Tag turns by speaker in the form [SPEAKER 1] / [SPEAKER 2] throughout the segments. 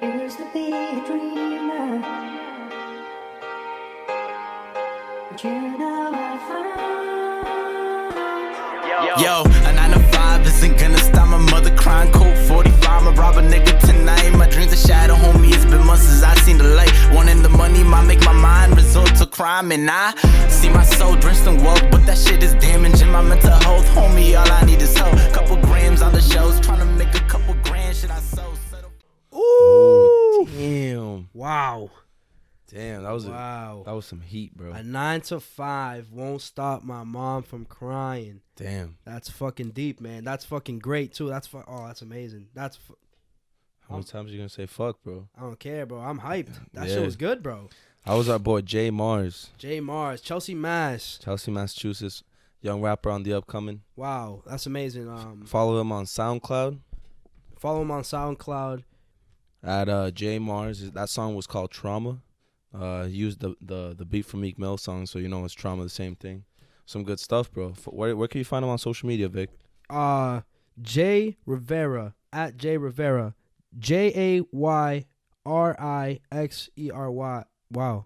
[SPEAKER 1] Used to be a dreamer, but you know I found.
[SPEAKER 2] Yo, a 9 to 5 isn't gonna stop my mother crying. Cold 45, I'ma rob a nigga tonight. My dreams are shattered, homie. It's been months since I seen the light. Wanting the money might make my mind resort to crime, and I see my soul drenched in wealth, but that shit is damaging my mental health, homie. All I need is help. Couple grams on the shelves, trying to make a couple grand. Shit I sold.
[SPEAKER 3] Ooh,
[SPEAKER 4] Damn.
[SPEAKER 3] wow.
[SPEAKER 4] Damn, that was
[SPEAKER 3] Wow.
[SPEAKER 4] that was some heat, bro.
[SPEAKER 3] A 9 to 5 won't stop my mom from crying.
[SPEAKER 4] Damn.
[SPEAKER 3] That's fucking deep, man. That's fucking great too. That's that's amazing.
[SPEAKER 4] How many times are you gonna say fuck, bro?
[SPEAKER 3] I don't care, bro. I'm hyped. That
[SPEAKER 4] Yeah.
[SPEAKER 3] shit was good, bro.
[SPEAKER 4] How was our boy Jay Mars,
[SPEAKER 3] J Mars, Chelsea Mass.
[SPEAKER 4] Chelsea, Massachusetts, young rapper on the upcoming.
[SPEAKER 3] Wow, that's amazing.
[SPEAKER 4] Follow him on SoundCloud
[SPEAKER 3] Follow him on SoundCloud.
[SPEAKER 4] at Jay Mars. That song was called Trauma. He used the beat from Meek Mill song, so you know it's Trauma, the same thing. Some good stuff, bro. Where can you find him on social media, Vic?
[SPEAKER 3] Jay Rivera at Jay Rivera. JayRixery. Wow.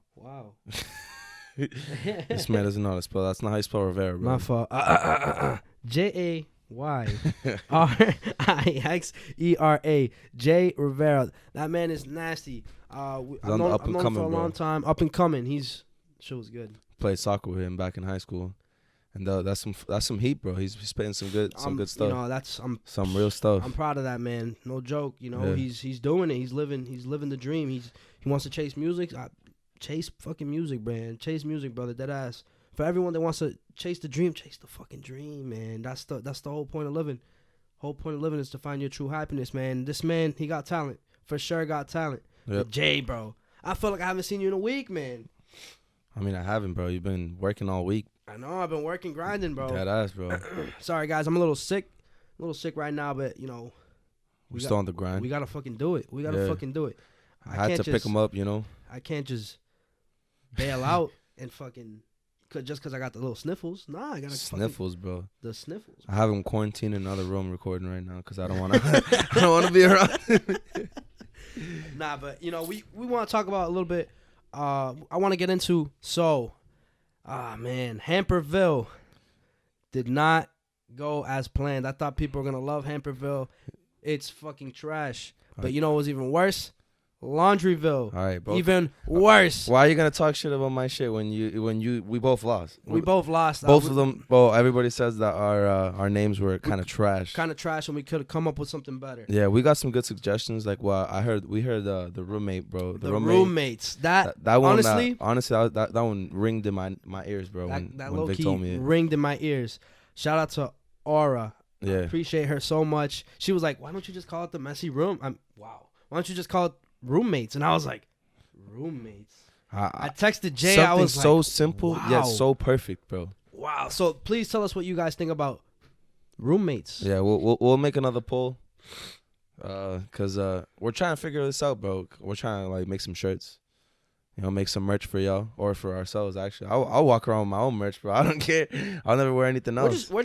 [SPEAKER 4] This man doesn't know how to spell. That's not how you spell Rivera, bro.
[SPEAKER 3] My fault. JayRixera. Jay Rivera. That man is nasty. I've known him for a long time. Up and coming. Shit was good.
[SPEAKER 4] Played soccer with him back in high school, and that's some heat, bro. He's spitting some good stuff.
[SPEAKER 3] You know,
[SPEAKER 4] Some real stuff.
[SPEAKER 3] I'm proud of that man. No joke. You know,
[SPEAKER 4] Yeah.
[SPEAKER 3] he's doing it. He's living the dream. He wants to chase music. Chase fucking music, man. Chase music, brother. Dead ass. For everyone that wants to chase the dream, chase the fucking dream, man. That's the whole point of living. Whole point of living is to find your true happiness, man. This man, he got talent. For sure got talent.
[SPEAKER 4] Yep.
[SPEAKER 3] But Jay, bro. I feel like I haven't seen you in a week, man.
[SPEAKER 4] I mean, I haven't, bro. You've been working all week.
[SPEAKER 3] I know. I've been working, grinding, bro.
[SPEAKER 4] Dead ass, bro.
[SPEAKER 3] Sorry, guys. I'm a little sick. Right now, but, you know.
[SPEAKER 4] We're still on the grind.
[SPEAKER 3] We got to fucking do it. We got to fucking do it.
[SPEAKER 4] I had to pick him up, you know.
[SPEAKER 3] I can't just bail out and fucking just because I got the little sniffles. Nah, I got
[SPEAKER 4] Sniffles, bro.
[SPEAKER 3] The sniffles.
[SPEAKER 4] I have him quarantined in another room recording right now because I don't want to. I don't want to be around.
[SPEAKER 3] Nah, but you know, we want to talk about a little bit. I want to get into man, Hamperville did not go as planned. I thought people were gonna love Hamperville. It's fucking trash. But you know what was even worse? Laundryville.
[SPEAKER 4] All right, bro.
[SPEAKER 3] Even worse.
[SPEAKER 4] Why are you gonna talk shit about my shit when we both lost?
[SPEAKER 3] We both lost.
[SPEAKER 4] Both of them. Well, everybody says that our names were kind of trash.
[SPEAKER 3] Kind of trash, and we could have come up with something better.
[SPEAKER 4] Yeah, we got some good suggestions. Like, well, we heard the roommate, bro.
[SPEAKER 3] The roommates. That one. Honestly,
[SPEAKER 4] that one ringed in my ears, bro.
[SPEAKER 3] That
[SPEAKER 4] when
[SPEAKER 3] low
[SPEAKER 4] Vic
[SPEAKER 3] key
[SPEAKER 4] told me it.
[SPEAKER 3] ringed in my ears. Shout out to Aura.
[SPEAKER 4] Yeah.
[SPEAKER 3] I appreciate her so much. She was like, "Why don't you just call it the messy room?" Why don't you just call it roommates? And I was like, roommates. I texted Jay. I was
[SPEAKER 4] so
[SPEAKER 3] like,
[SPEAKER 4] simple
[SPEAKER 3] wow.
[SPEAKER 4] yet so perfect, bro.
[SPEAKER 3] Wow. So please tell us what you guys think about roommates.
[SPEAKER 4] Yeah, we'll make another poll. Cause we're trying to figure this out, bro. We're trying to like make some shirts. You know, make some merch for y'all or for ourselves. Actually, I'll walk around with my own merch, bro. I don't care. I'll never wear anything else.
[SPEAKER 3] We're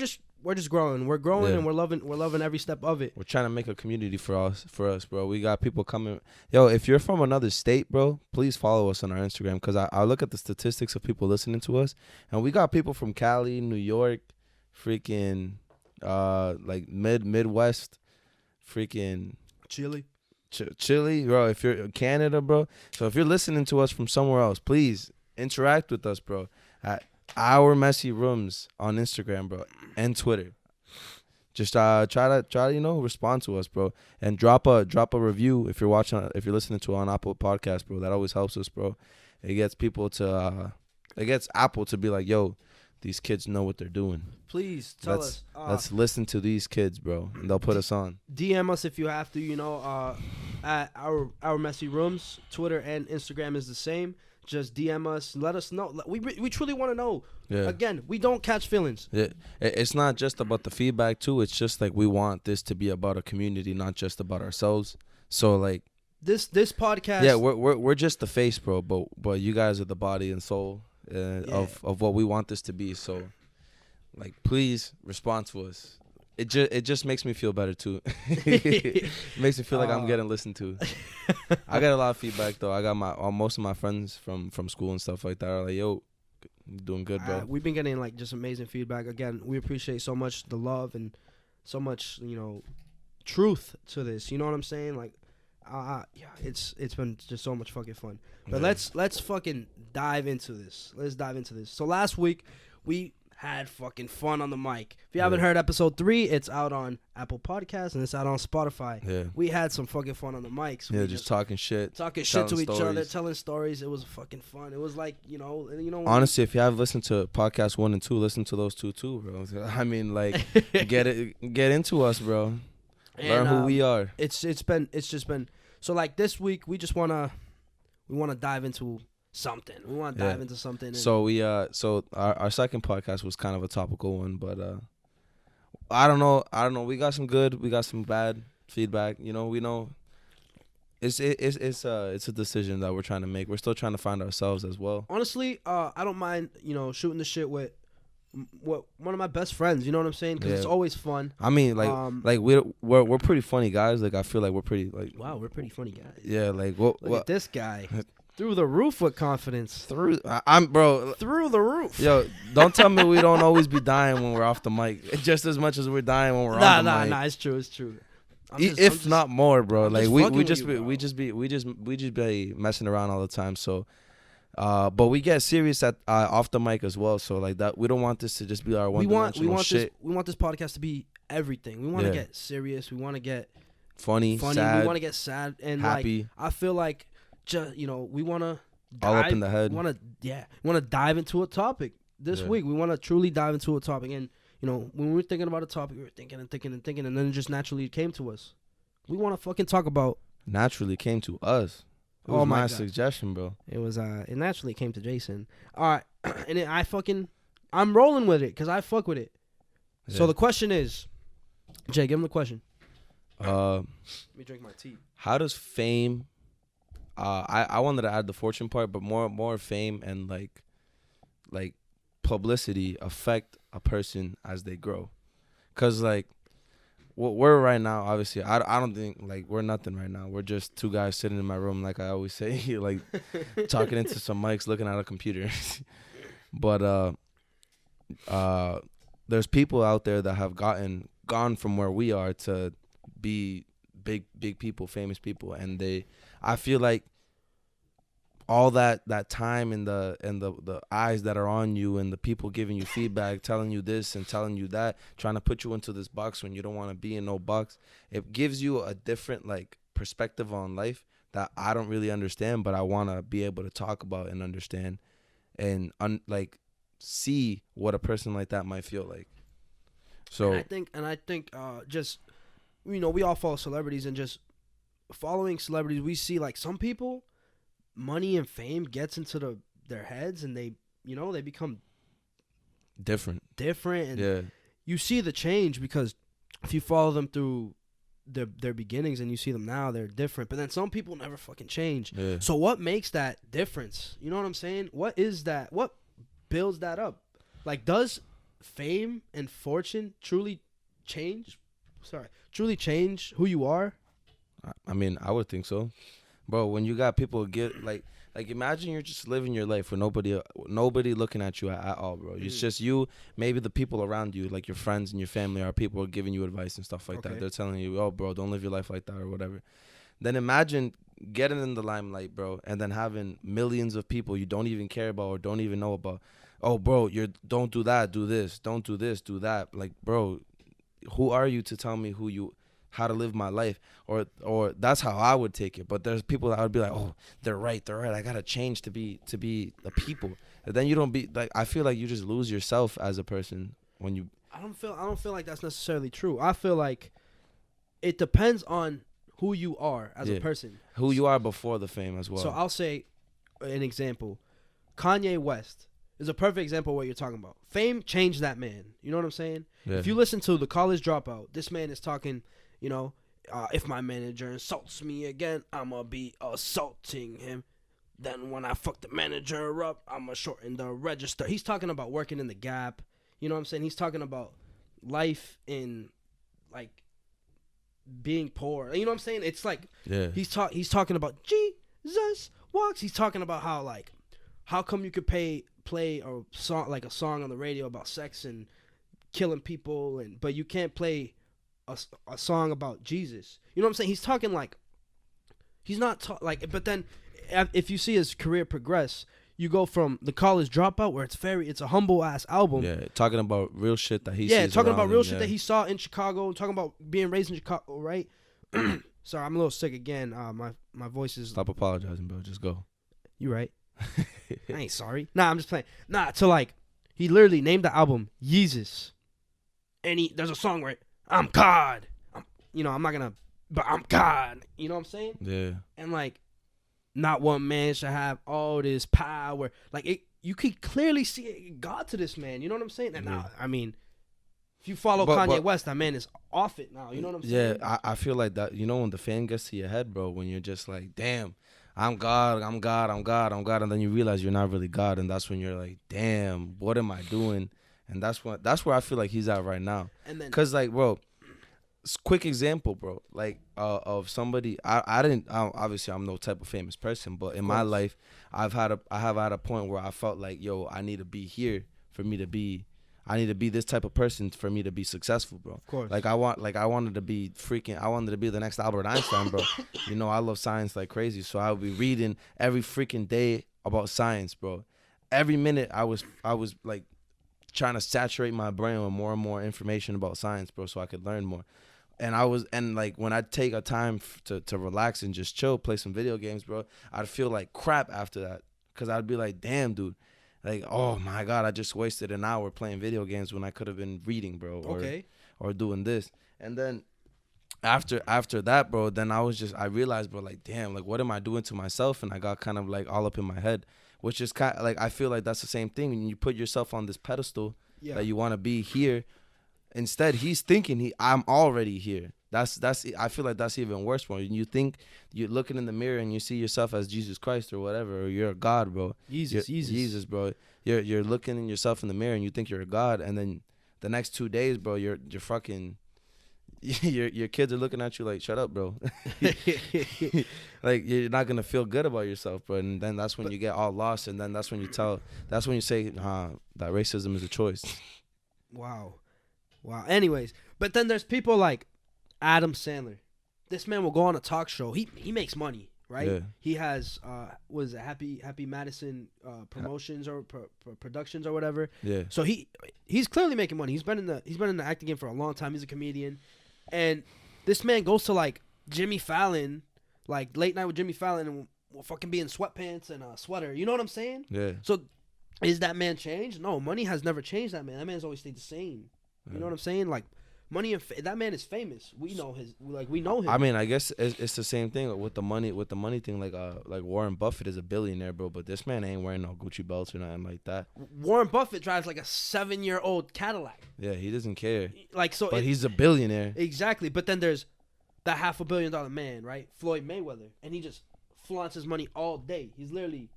[SPEAKER 3] just growing. We're growing and we're loving every step of it.
[SPEAKER 4] We're trying to make a community for us, bro. We got people coming. Yo, if you're from another state, bro, please follow us on our Instagram because I look at the statistics of people listening to us, and we got people from Cali, New York, freaking, like Midwest, freaking Chile, bro. If you're in Canada, bro. So if you're listening to us from somewhere else, please interact with us, bro. At Our Messy Rooms on Instagram, bro, and Twitter. Just try to respond to us, bro, and drop a review if you're listening to it on Apple Podcast, bro. That always helps us, bro. It gets Apple to be like, yo, these kids know what they're doing.
[SPEAKER 3] Please tell us.
[SPEAKER 4] Let's listen to these kids, bro, and they'll put us on.
[SPEAKER 3] DM us if you have to. You know, at our Messy Rooms, Twitter and Instagram is the same. Just DM us. Let us know. We truly want to know.
[SPEAKER 4] Yeah.
[SPEAKER 3] Again, we don't catch feelings.
[SPEAKER 4] Yeah. It's not just about the feedback, too. It's just like we want this to be about a community, not just about ourselves. So, like.
[SPEAKER 3] This podcast.
[SPEAKER 4] Yeah, we're just the face, bro. But you guys are the body and soul of what we want this to be. So, like, please respond to us. it just makes me feel better too. It makes me feel like I'm getting listened to. I got a lot of feedback though. I got most of my friends from school and stuff like that are like, yo, you doing good, bro.
[SPEAKER 3] We've been getting like just amazing feedback. Again, we appreciate so much the love and so much, truth to this. You know what I'm saying? Like, yeah, it's been just so much fucking fun. But let's fucking dive into this. Let's dive into this. So last week we had fucking fun on the mic. If you haven't heard episode 3, it's out on Apple Podcasts and it's out on Spotify.
[SPEAKER 4] Yeah.
[SPEAKER 3] We had some fucking fun on the mics.
[SPEAKER 4] Yeah, just talking shit.
[SPEAKER 3] Talking shit to each other,
[SPEAKER 4] stories.
[SPEAKER 3] telling stories. It was fucking fun. It was like,
[SPEAKER 4] Honestly, if you have listened to podcast 1 and 2, listen to those two too, bro. I mean, like, get into us, bro. Learn who we are.
[SPEAKER 3] It's just been so like this week we wanna dive into something. We want to dive into something.
[SPEAKER 4] So our second podcast was kind of a topical one, but I don't know. We got some good, we got some bad feedback. We know it's a decision that we're trying to make. We're still trying to find ourselves as well.
[SPEAKER 3] Honestly, I don't mind shooting the shit with one of my best friends. You know what I'm saying? Because it's always fun.
[SPEAKER 4] I mean, like we're pretty funny guys. Like I feel like we're pretty like.
[SPEAKER 3] Wow, we're pretty funny guys.
[SPEAKER 4] Yeah, like
[SPEAKER 3] look at this guy. Through the roof with confidence.
[SPEAKER 4] Through the roof. Yo, don't tell me we don't always be dying when we're off the mic, just as much as we're dying when we're on the mic.
[SPEAKER 3] Nah, it's true.
[SPEAKER 4] If not more, bro. Like we just
[SPEAKER 3] be
[SPEAKER 4] messing around all the time. So, but we get serious at off the mic as well. So like that, we don't want this to just be our one-dimensional shit.
[SPEAKER 3] We want this podcast to be everything. We want to get serious. We want to get
[SPEAKER 4] funny, sad.
[SPEAKER 3] We want to get sad and
[SPEAKER 4] happy.
[SPEAKER 3] Like I feel like. We want to
[SPEAKER 4] all up in the head.
[SPEAKER 3] We want to dive into a topic this week. We want to truly dive into a topic, and when we were thinking about a topic, we were thinking, and then it just naturally came to us. We want to fucking talk about.
[SPEAKER 4] Naturally came to us. It was my suggestion, bro.
[SPEAKER 3] It was. It naturally came to Jason. All right, and I'm rolling with it because I fuck with it. Yeah. So the question is, Jay, give him the question. Let me drink my tea.
[SPEAKER 4] How does fame? I wanted to add the fortune part, but more fame and like publicity affect a person as they grow. Cause like what we're right now, obviously, I don't think like we're nothing right now. We're just two guys sitting in my room, like I always say, like talking into some mics, looking at a computer. But there's people out there that have gone from where we are to be big people, famous people, and I feel like all that time and the eyes that are on you and the people giving you feedback, telling you this and telling you that, trying to put you into this box when you don't want to be in no box, it gives you a different like perspective on life that I don't really understand, but I want to be able to talk about and understand and like see what a person like that might feel like. So
[SPEAKER 3] and I think just we all follow celebrities, and just following celebrities, we see like some people, money and fame gets into their heads, and they become different, and you see the change because if you follow them through their beginnings and you see them now, they're different. But then some people never fucking change. Yeah. So what makes that difference? You know what I'm saying? What is that? What builds that up? Like, does fame and fortune truly change who you are?
[SPEAKER 4] I mean, I would think so, bro. When you got people like imagine you're just living your life with nobody looking at you at all, bro. It's just you, maybe the people around you, like your friends and your family, are people giving you advice and stuff like that. They're telling you, oh, bro, don't live your life like that or whatever. Then imagine getting in the limelight, bro, and then having millions of people you don't even care about or don't even know about. Oh, bro, don't do that, do this, don't do this, do that. Like, bro, who are you to tell me how to live my life? Or that's how I would take it. But there's people that would be like, oh, they're right. I gotta change to be the people. And then you don't be like, I feel like you just lose yourself as a person when you.
[SPEAKER 3] I don't feel like that's necessarily true. I feel like it depends on who you are as a person.
[SPEAKER 4] Who you are before the fame as well.
[SPEAKER 3] So I'll say an example. Kanye West is a perfect example of what you're talking about. Fame changed that man. You know what I'm saying? Yeah. If you listen to The College Dropout, this man is talking, if my manager insults me again, I'm going to be assaulting him. Then when I fuck the manager up, I'm going to shorten the register. He's talking about working in the Gap. You know what I'm saying? He's talking about life in like being poor. You know what I'm saying? It's like
[SPEAKER 4] Yeah.
[SPEAKER 3] he's talking about Jesus walks. He's talking about how like how come you could play a song on the radio about sex and killing people but you can't play a song about Jesus. You know what I'm saying? He's talking like he's not but then if you see his career progress, you go from The College Dropout, where it's a humble ass album.
[SPEAKER 4] Yeah, talking about real shit that he
[SPEAKER 3] Yeah,
[SPEAKER 4] sees
[SPEAKER 3] talking
[SPEAKER 4] around
[SPEAKER 3] about real
[SPEAKER 4] him,
[SPEAKER 3] shit that he saw in Chicago, talking about being raised in Chicago, right? Sorry, I'm a little sick again. My voice is.
[SPEAKER 4] Stop apologizing, bro. Just go.
[SPEAKER 3] You right? I ain't sorry. Nah, I'm just playing. Nah, so like, he literally named the album Yeezus, and there's a song where I'm God. I'm not gonna, but I'm God. You know what I'm saying?
[SPEAKER 4] Yeah.
[SPEAKER 3] And like, not one man should have all this power. Like you could clearly see God to this man. You know what I'm saying? And now, I mean, if you follow Kanye West, that man is off it now. You know what I'm saying?
[SPEAKER 4] Yeah, I feel like that. You know, when the fame gets to your head, bro, when you're just like, damn, I'm God, I'm God, I'm God, I'm God, and then you realize you're not really God, and that's when you're like, damn, what am I doing? And that's where I feel like he's at right now. And then, cause like, bro, quick example, bro, like of somebody obviously I'm no type of famous person, but in my life I have had a point where I felt like, yo, I need to be here for me to be. I need to be this type of person for me to be successful, bro. Of course. I wanted to be the next Albert Einstein, bro. You know, I love science like crazy, so I would be reading every freaking day about science, bro. Every minute I was like trying to saturate my brain with more and more information about science, bro, so I could learn more. And like when I take a time to relax and just chill, play some video games, bro, I'd feel like crap after that, because I'd be like, damn, dude. Like, oh my God, I just wasted an hour playing video games when I could have been reading, bro, or doing this. And then after that, bro, then I realized, bro, like, damn, like, what am I doing to myself? And I got kind of like all up in my head, which is kind of like, I feel like that's the same thing when you put yourself on this pedestal that you want to be here. Instead, he's thinking I'm already here. That's I feel like that's even worse, bro. You think you're looking in the mirror and you see yourself as Jesus Christ or whatever, or you're a God, bro. Jesus, bro. You're looking in yourself in the mirror and you think you're a God, and then the next 2 days, bro, you're fucking your kids are looking at you like, shut up, bro. Like, you're not gonna feel good about yourself, bro. And then that's when you get all lost, and then that's when you say, that racism is a choice. Wow.
[SPEAKER 3] Anyways, but then there's people like Adam Sandler. This man will go on a talk show. He makes money, right? Yeah. He has was it Happy Madison promotions or productions or whatever. Yeah. So he's clearly making money. He's been in the acting game for a long time. He's a comedian, and this man goes to like Jimmy Fallon, like late night with Jimmy Fallon, and will fucking be in sweatpants and a sweater. You know what I'm saying? Yeah. So is that man changed? No, money has never changed that man. That man's always stayed the same. You know what I'm saying? Like, money and that man is famous. We know him.
[SPEAKER 4] I mean, I guess it's the same thing with the money thing. Like Warren Buffett is a billionaire, bro, but this man ain't wearing no Gucci belts or nothing like that.
[SPEAKER 3] Warren Buffett drives like a 7-year-old Cadillac.
[SPEAKER 4] Yeah, he doesn't care.
[SPEAKER 3] Like, so,
[SPEAKER 4] but he's a billionaire.
[SPEAKER 3] Exactly. But then there's that $500 million man, right? Floyd Mayweather, and he just flaunts his money all day. He's literally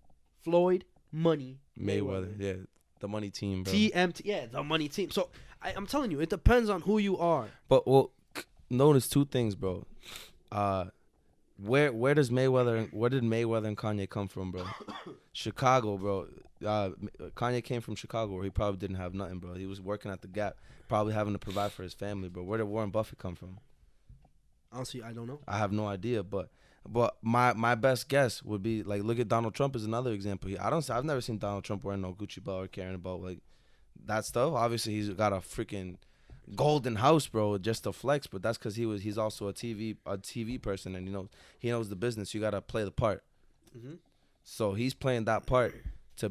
[SPEAKER 3] Floyd Money Mayweather.
[SPEAKER 4] Yeah, the money team, bro.
[SPEAKER 3] TMT. Yeah, the money team. So I'm telling you, it depends on who you are.
[SPEAKER 4] But notice two things, bro. Where did Mayweather and Kanye come from, bro? Chicago, bro. Kanye came from Chicago, where he probably didn't have nothing, bro. He was working at the Gap, probably having to provide for his family, bro. Where did Warren Buffett come from?
[SPEAKER 3] Honestly, I don't know.
[SPEAKER 4] I have no idea, but my best guess would be, like, look at Donald Trump as another example. I've never seen Donald Trump wearing no Gucci belt or caring about like that stuff. Obviously, he's got a freaking golden house, bro, just to flex. But that's because he's also a TV person, and he knows the business. You gotta play the part. Mm-hmm. So he's playing that part to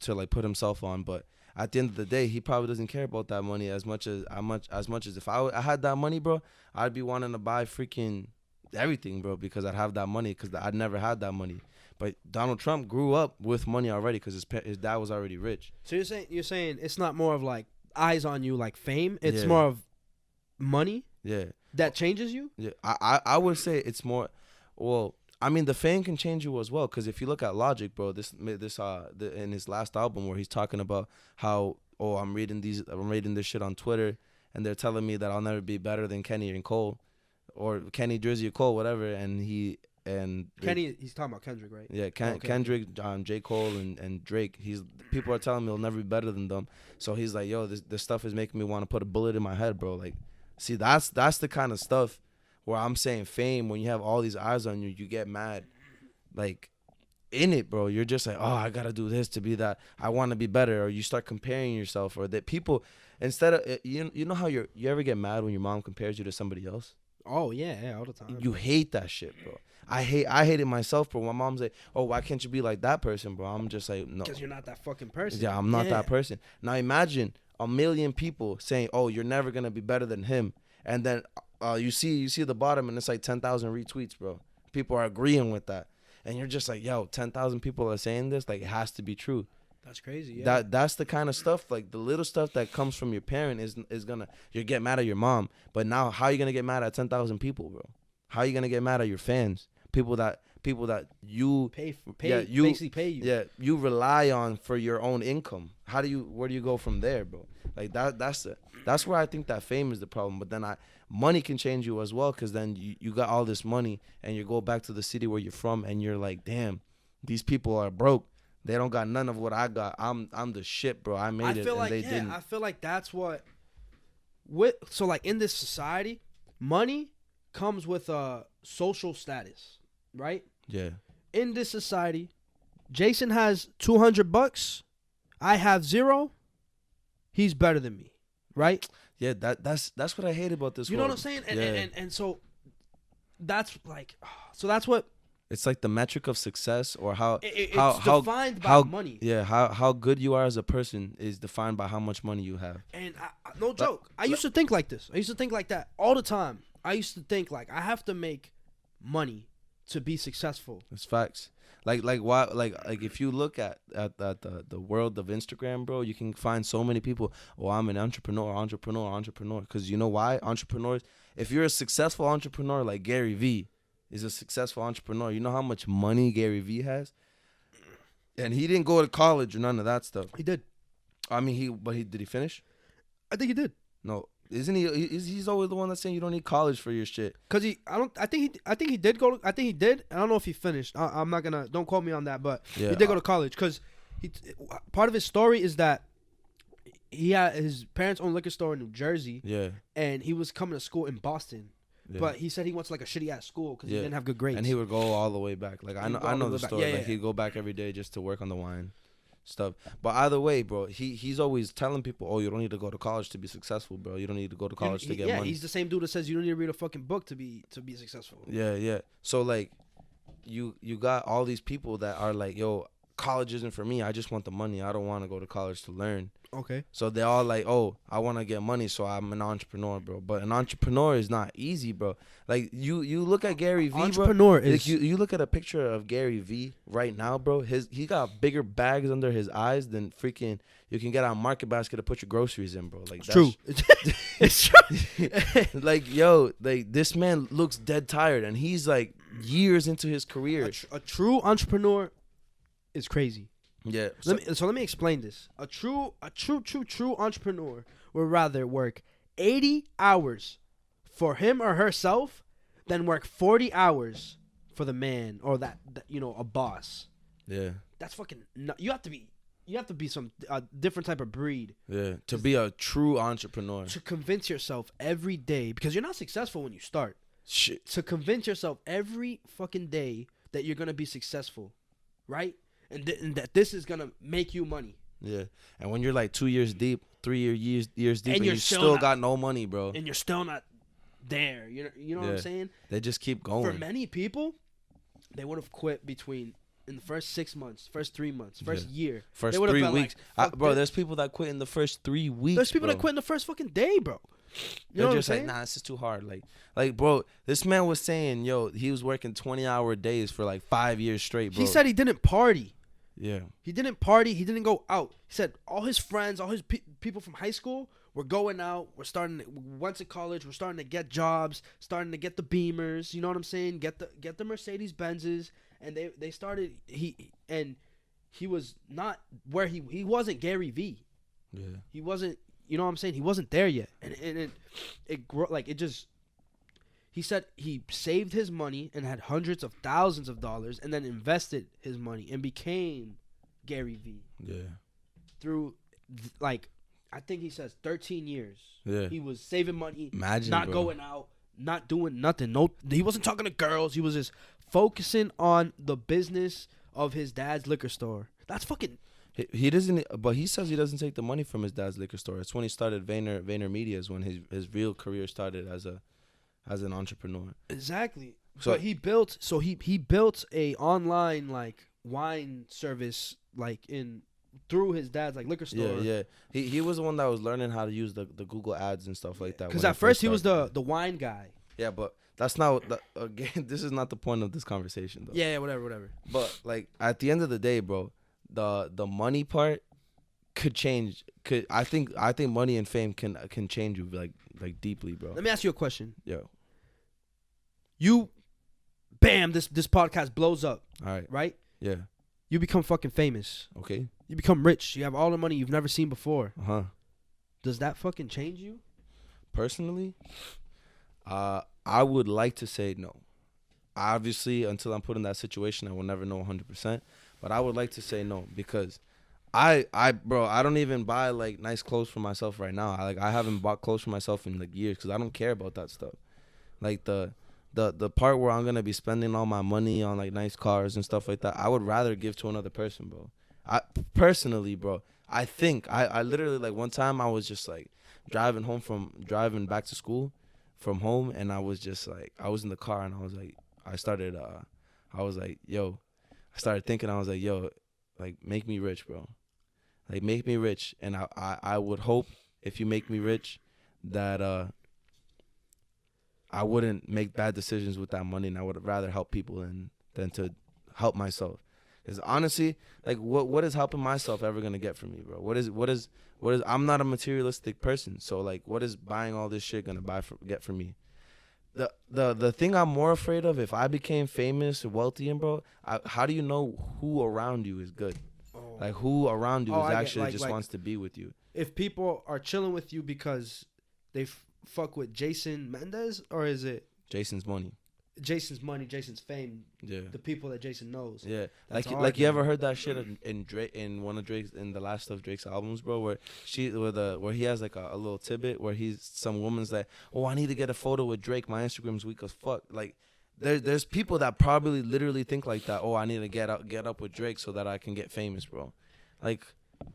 [SPEAKER 4] like put himself on. But at the end of the day, he probably doesn't care about that money as much as if I had that money, bro, I'd be wanting to buy freaking everything, bro, because I'd have that money, because I'd never had that money. But Donald Trump grew up with money already because his dad was already rich.
[SPEAKER 3] So you're saying it's not more of like eyes on you, like fame. It's more of money. Yeah. That changes you.
[SPEAKER 4] Yeah. I would say it's more. Well, I mean, the fame can change you as well, because if you look at Logic, bro, this in his last album where he's talking about how I'm reading this shit on Twitter, and they're telling me that I'll never be better than Kenny and Cole, or Kenny, Drizzy, or Cole, whatever. And
[SPEAKER 3] Kenny, he's talking about Kendrick, right?
[SPEAKER 4] Yeah,
[SPEAKER 3] Okay.
[SPEAKER 4] Kendrick, J. Cole, and Drake. People are telling me he'll never be better than them. So he's like, yo, this stuff is making me want to put a bullet in my head, bro. Like, see, that's the kind of stuff where I'm saying fame, when you have all these eyes on you, you get mad. Like, in it, bro, you're just like, oh, I gotta do this to be that. I want to be better. Or you start comparing yourself, or that people, instead of, you know how you ever get mad when your mom compares you to somebody else?
[SPEAKER 3] Oh yeah, all the time.
[SPEAKER 4] You hate that shit, bro. I hate it myself, bro. My mom's like, oh, why can't you be like that person, bro? I'm just like, no.
[SPEAKER 3] Because you're not that fucking person.
[SPEAKER 4] Yeah, I'm not that person. Now imagine a million people saying, oh, you're never going to be better than him. And then you see the bottom, and it's like 10,000 retweets, bro. People are agreeing with that. And you're just like, yo, 10,000 people are saying this. Like, it has to be true.
[SPEAKER 3] That's crazy, yeah.
[SPEAKER 4] That's the kind of stuff, like the little stuff that comes from your parent is gonna, you get mad at your mom. But now, how are you gonna get mad at 10,000 people, bro? How are you gonna get mad at your fans? People that you basically pay you. Yeah, you rely on for your own income. Where do you go from there, bro? Like that's where I think that fame is the problem. But then money can change you as well, because then you got all this money and you go back to the city where you're from and you're like, damn, these people are broke. They don't got none of what I got. I'm the shit, bro. I made it, and they didn't.
[SPEAKER 3] I feel like that's what. So like in this society, money comes with a social status, right?
[SPEAKER 4] Yeah. In
[SPEAKER 3] this society, Jason has $200. I have $0. He's better than me, right?
[SPEAKER 4] Yeah, that's what I hate about this.
[SPEAKER 3] You know what I'm saying? And so that's like, so that's what.
[SPEAKER 4] It's like the metric of success, or
[SPEAKER 3] it's defined by money.
[SPEAKER 4] Yeah, how good you are as a person is defined by how much money you have.
[SPEAKER 3] And no joke, I used to think like this. I used to think like that all the time. I used to think like, I have to make money to be successful.
[SPEAKER 4] It's facts. Like why? Like if you look at the world of Instagram, bro, you can find so many people. Oh, I'm an entrepreneur. Because you know why? Entrepreneurs. If you're a successful entrepreneur like Gary Vee is a successful entrepreneur, you know how much money Gary Vee has? And he didn't go to college or none of that stuff.
[SPEAKER 3] He did.
[SPEAKER 4] I mean, did he finish?
[SPEAKER 3] I think he did.
[SPEAKER 4] No, isn't he? He's always the one that's saying you don't need college for your shit.
[SPEAKER 3] Cause I think he did go. I think he did. I don't know if he finished. I'm not gonna. Don't quote me on that. But he did go to college. Cause part of his story is that he had his parents owned a liquor store in New Jersey.
[SPEAKER 4] Yeah. And
[SPEAKER 3] he was coming to school in Boston. Yeah. But he said he went to like a shitty ass school because he didn't have good grades.
[SPEAKER 4] And he would go all the way back. Like I know the story. Yeah, like he'd go back every day just to work on the wine stuff. But either way, bro, he's always telling people, oh, you don't need to go to college to be successful, bro. You don't need to go to college to get money. Yeah,
[SPEAKER 3] he's the same dude that says you don't need to read a fucking book to be successful.
[SPEAKER 4] Yeah. So like, you got all these people that are like, yo, college isn't for me. I just want the money. I don't want to go to college to learn.
[SPEAKER 3] Okay.
[SPEAKER 4] So they're all like, oh, I want to get money, so I'm an entrepreneur, bro. But an entrepreneur is not easy, bro. Like, you look at Gary Vee,
[SPEAKER 3] entrepreneur
[SPEAKER 4] bro.
[SPEAKER 3] Is...
[SPEAKER 4] Like, you look at a picture of Gary Vee right now, bro. He got bigger bags under his eyes than freaking you can get on Market Basket to put your groceries in, bro. Like,
[SPEAKER 3] it's true.
[SPEAKER 4] It's true. Like, yo, like, this man looks dead tired, and he's, like, years into his career.
[SPEAKER 3] A true entrepreneur is crazy.
[SPEAKER 4] Yeah.
[SPEAKER 3] Let me explain this. A true entrepreneur would rather work 80 hours for him or herself than work 40 hours for the man or that a boss.
[SPEAKER 4] Yeah.
[SPEAKER 3] That's fucking. You have to be some different type of breed.
[SPEAKER 4] Yeah. To be a true entrepreneur.
[SPEAKER 3] To convince yourself every day, because you're not successful when you start.
[SPEAKER 4] Shit.
[SPEAKER 3] To convince yourself every fucking day that you're gonna be successful, right? And that this is gonna make you money.
[SPEAKER 4] Yeah, and when you're like 2 years deep, 3 years deep, and you still got no money, bro,
[SPEAKER 3] and you're still not there. You know what I'm saying?
[SPEAKER 4] They just keep going.
[SPEAKER 3] For many people, they would have quit in the first 6 months, first 3 months, first year,
[SPEAKER 4] first 3 weeks. Like, bro, there's people that quit in the first 3 weeks.
[SPEAKER 3] There's people that quit in the first fucking day, bro.
[SPEAKER 4] They're just like, nah, this is too hard. Like, bro, this man was saying, yo, he was working 20-hour days for like 5 years straight, bro.
[SPEAKER 3] He said he didn't party.
[SPEAKER 4] Yeah.
[SPEAKER 3] He didn't party. He didn't go out. He said all his friends, all his people from high school were going out. We went to college. We're starting to get jobs, starting to get the Beamers. You know what I'm saying? Get the Mercedes Benzes. And they started. He was not where he wasn't Gary Vee.
[SPEAKER 4] Yeah.
[SPEAKER 3] He wasn't you know what I'm saying? He wasn't there yet, and it grew, like it just. He said he saved his money and had hundreds of thousands of dollars, and then invested his money and became Gary V.
[SPEAKER 4] Yeah.
[SPEAKER 3] Through like, I think he says 13 years.
[SPEAKER 4] Yeah.
[SPEAKER 3] He was saving money,
[SPEAKER 4] Imagine,
[SPEAKER 3] not
[SPEAKER 4] bro.
[SPEAKER 3] going out, not doing nothing. No, he wasn't talking to girls. He was just focusing on the business of his dad's liquor store. That's fucking.
[SPEAKER 4] He doesn't, but he says he doesn't take the money from his dad's liquor store. It's when he started Vayner Media is when his real career started as an entrepreneur.
[SPEAKER 3] Exactly.
[SPEAKER 4] So
[SPEAKER 3] But he built a online like wine service like through his dad's like liquor store.
[SPEAKER 4] Yeah. He was the one that was learning how to use the Google ads and stuff like that.
[SPEAKER 3] Because
[SPEAKER 4] when
[SPEAKER 3] at first he was
[SPEAKER 4] started.
[SPEAKER 3] the wine guy.
[SPEAKER 4] Yeah, but that's not again. This is not the point of this conversation, though.
[SPEAKER 3] Yeah, whatever.
[SPEAKER 4] But like at the end of the day, bro, the money part could change. I think money and fame can change you like deeply, bro.
[SPEAKER 3] Let me ask you a question.
[SPEAKER 4] Yo,
[SPEAKER 3] You, bam, this podcast blows up,
[SPEAKER 4] all right,
[SPEAKER 3] right?
[SPEAKER 4] yeah,
[SPEAKER 3] You become fucking famous.
[SPEAKER 4] okay,
[SPEAKER 3] You become rich. You have all the money you've never seen before.
[SPEAKER 4] Does
[SPEAKER 3] that fucking change you?
[SPEAKER 4] Personally, I would like to say no. Obviously, until I'm put in that situation, I will never know 100%. But I would like to say no because bro, I don't even buy like nice clothes for myself right now. I haven't bought clothes for myself in like years because I don't care about that stuff. Like the part where I'm gonna be spending all my money on like nice cars and stuff like that, I would rather give to another person, bro. I personally, bro, I think I literally like one time I was just like driving back to school from home, and I was just like I was in the car and I started thinking, I was like, yo, like make me rich, bro. Like make me rich, and I would hope if you make me rich that I wouldn't make bad decisions with that money, and I would rather help people than to help myself. Because honestly, like what is helping myself ever gonna get from me, bro? What is I'm not a materialistic person, so like what is buying all this shit gonna get from me? The thing I'm more afraid of, if I became famous or wealthy, and bro, how do you know who around you is good?
[SPEAKER 3] Oh.
[SPEAKER 4] Like who around you
[SPEAKER 3] I
[SPEAKER 4] actually
[SPEAKER 3] get,
[SPEAKER 4] just wants to be with you?
[SPEAKER 3] If people are chilling with you because they fuck with Jason Mendez, or is it
[SPEAKER 4] Jason's money.
[SPEAKER 3] Jason's money, Jason's fame,
[SPEAKER 4] Yeah.
[SPEAKER 3] the people that Jason knows?
[SPEAKER 4] Yeah,
[SPEAKER 3] That's
[SPEAKER 4] like you
[SPEAKER 3] hard,
[SPEAKER 4] ever heard that shit in one of Drake's, in the last of Drake's albums, bro, where he has like a little tidbit where some woman's like, oh, I need to get a photo with Drake, my Instagram's weak as fuck. Like there's people that probably literally think like that. Oh, I need to get up with Drake so that I can get famous, bro. Like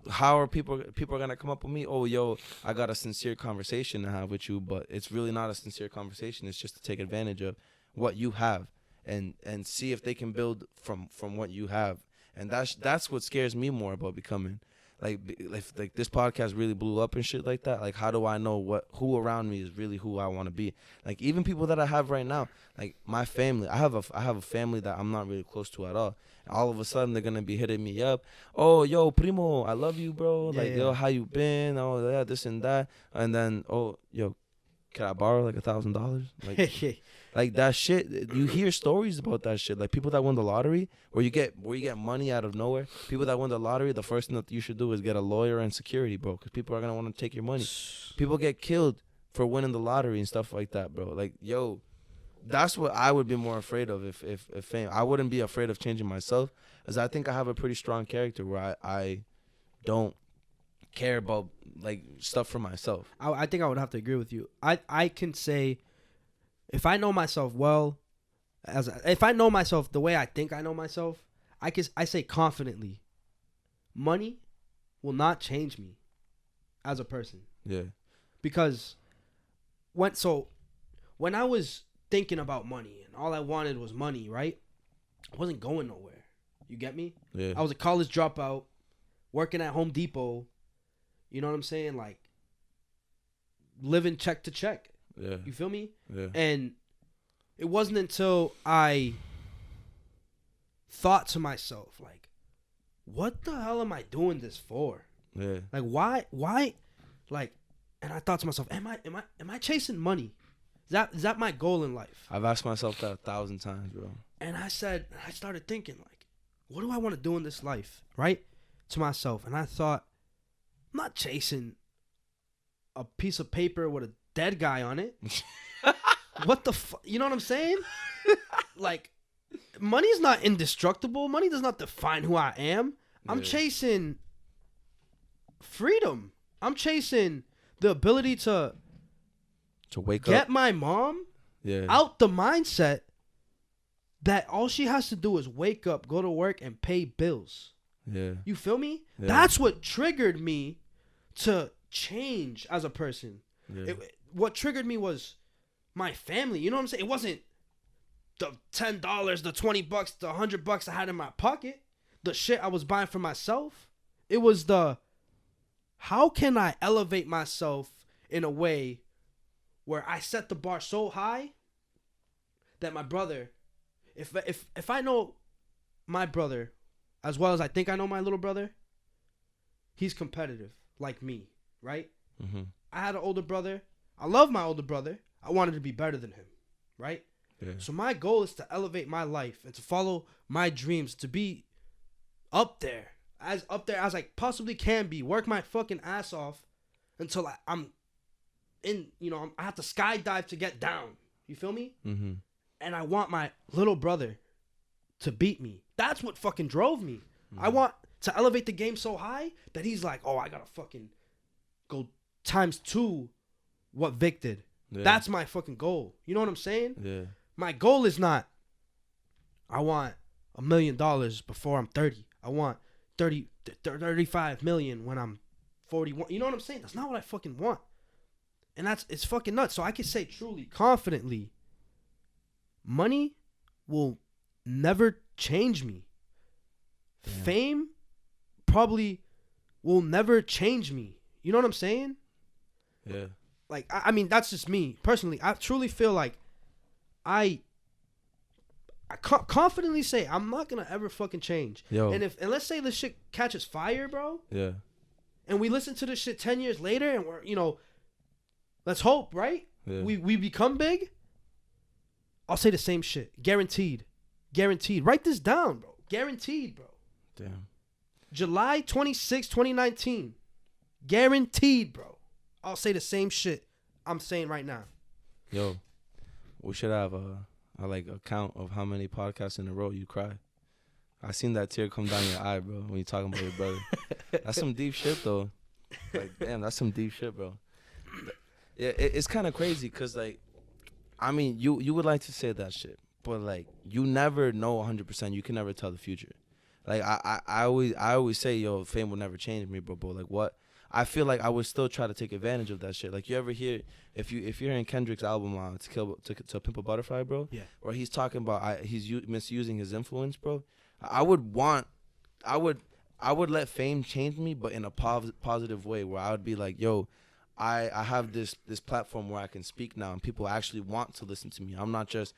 [SPEAKER 4] how are people are gonna come up with me? Oh, yo, I got a sincere conversation to have with you, but it's really not a sincere conversation. It's just to take advantage of what you have and see if they can build from what you have. And that's what scares me more about becoming. Like if like this podcast really blew up and shit like that, like how do I know who around me is really who I want to be? Like even people that I have right now, like my family, I have a family that I'm not really close to at all. And all of a sudden they're gonna be hitting me up. Oh, yo, primo, I love you, bro.
[SPEAKER 3] Yeah,
[SPEAKER 4] like, yo, how you been? Oh, yeah, this and that. And then, oh, yo, can I borrow like $1,000? Like, like that shit. You hear stories about that shit. Like people that win the lottery, where you get money out of nowhere. People that win the lottery, the first thing that you should do is get a lawyer and security, bro, because people are gonna want to take your money. People get killed for winning the lottery and stuff like that, bro. Like, yo, that's what I would be more afraid of if fame. I wouldn't be afraid of changing myself, as I think I have a pretty strong character where I don't care about like stuff for myself.
[SPEAKER 3] I think I would have to agree with you. I can say, if I know myself well, if I know myself the way I think I know myself, I say confidently, money will not change me as a person.
[SPEAKER 4] Yeah.
[SPEAKER 3] Because when I was thinking about money and all I wanted was money, right? I wasn't going nowhere. You get me?
[SPEAKER 4] Yeah.
[SPEAKER 3] I was a college dropout, working at Home Depot. You know what I'm saying? Like, living check to check.
[SPEAKER 4] Yeah.
[SPEAKER 3] You feel me?
[SPEAKER 4] Yeah.
[SPEAKER 3] And it wasn't until I thought to myself, like, what the hell am I doing this for?
[SPEAKER 4] Yeah.
[SPEAKER 3] Like, why? Like, and I thought to myself, am I chasing money? Is that my goal in life?
[SPEAKER 4] I've asked myself that 1,000 times, bro.
[SPEAKER 3] And I started thinking, like, what do I want to do in this life, right? To myself. And I thought, I'm not chasing a piece of paper with a dead guy on it. What the fuck? You know what I'm saying? Like, money's not indestructible. Money does not define who I am. I'm chasing freedom. I'm chasing the ability to
[SPEAKER 4] wake
[SPEAKER 3] get
[SPEAKER 4] up.
[SPEAKER 3] my mom out the mindset that all she has to do is wake up, go to work, and pay bills. Yeah. You feel me? Yeah. That's what triggered me to change as a person. Yeah. What triggered me was my family. You know what I'm saying? It wasn't the $10, the $20, the $100 I had in my pocket, the shit I was buying for myself. It was the, how can I elevate myself in a way where I set the bar so high that my brother, if I know my brother as well as I think I know my little brother, he's competitive like me, right? Mm-hmm. I had an older brother. I love my older brother. I wanted to be better than him, right? Yeah. So my goal is to elevate my life and to follow my dreams, to be up there as I possibly can be. Work my fucking ass off until I'm in. You know, I have to skydive to get down. You feel me? Mm-hmm. And I want my little brother to beat me. That's what fucking drove me. Mm-hmm. I want to elevate the game so high that he's like, oh, I gotta fucking go ×2 what Vic did. Yeah. That's my fucking goal. You know what I'm saying? Yeah. My goal is not, I want $1 million before I'm 30. I want 35 million when I'm 41. You know what I'm saying? That's not what I fucking want. And it's fucking nuts. So I can say truly, confidently, money will never change me. Damn. Fame probably will never change me. You know what I'm saying? Yeah. Like, I mean, that's just me. Personally, I truly feel like I confidently say I'm not going to ever fucking change. Yo. And let's say this shit catches fire, bro. Yeah. And we listen to this shit 10 years later and we're, you know, let's hope, right? Yeah. We become big. I'll say the same shit. Guaranteed. Write this down, bro. Guaranteed, bro. Damn. July 26, 2019. Guaranteed, bro. I'll say the same shit I'm saying right now.
[SPEAKER 4] Yo, we should have a count of how many podcasts in a row you cry. I seen that tear come down your eye, bro, when you talking about your brother. That's some deep shit, though. Like, damn, that's some deep shit, bro. Yeah, it's kind of crazy because, like, I mean, you would like to say that shit, but, like, you never know 100%. You can never tell the future. Like, I always say, yo, fame will never change me, bro. But, like, what? I feel like I would still try to take advantage of that shit. Like, you ever hear, if you're hearing Kendrick's album to Pimp a Butterfly, bro, yeah, where he's talking about he's misusing his influence, bro. I would let fame change me, but in a positive way, where I would be like, yo, I have this platform where I can speak now, and people actually want to listen to me. I'm not just